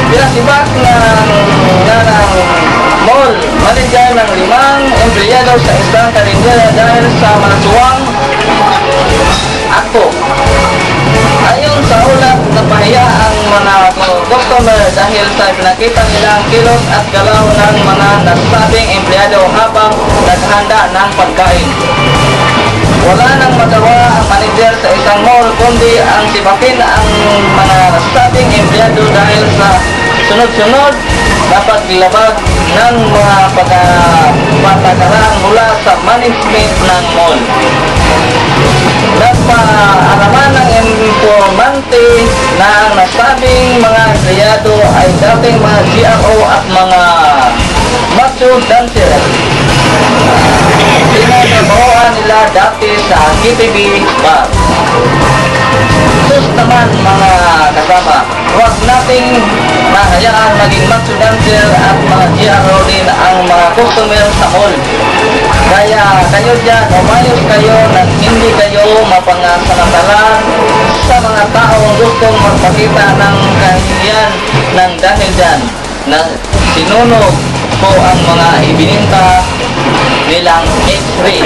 Pinasibak ng mall manager ng 5 empleyado sa isang karindera dahil sa malatuwang akto. Ayon sa ulat, napahiya ang mga customer dahil sa pinakita nilang kilos at galaw ng mga nasabing empleyado habang naghanda ng pagkain. Wala nang magawa ang manager sa isang mall kundi ang sibakin ang mga nasabing empleyado dahil sa sunod-sunod na paglabag ng mga patakaran mula sa management ng mall. Nagpaalaman ng informante na ang nasabing mga empleyado ay dating mga GRO at mga macho dancer. Pinagabawan nila dati sa KTV bar. Sus naman mga kasama, huwag nating mahayaan maging macho dancer at mga GRO din ang mga customer sa mall. Kaya kayo dyan, umayos kayo nang hindi kayo mapangasalantalan sa mga taong gustong magpakita ng kahihiyan ng dahil dyan na sinunog po ang mga ibininta nilang X-ray.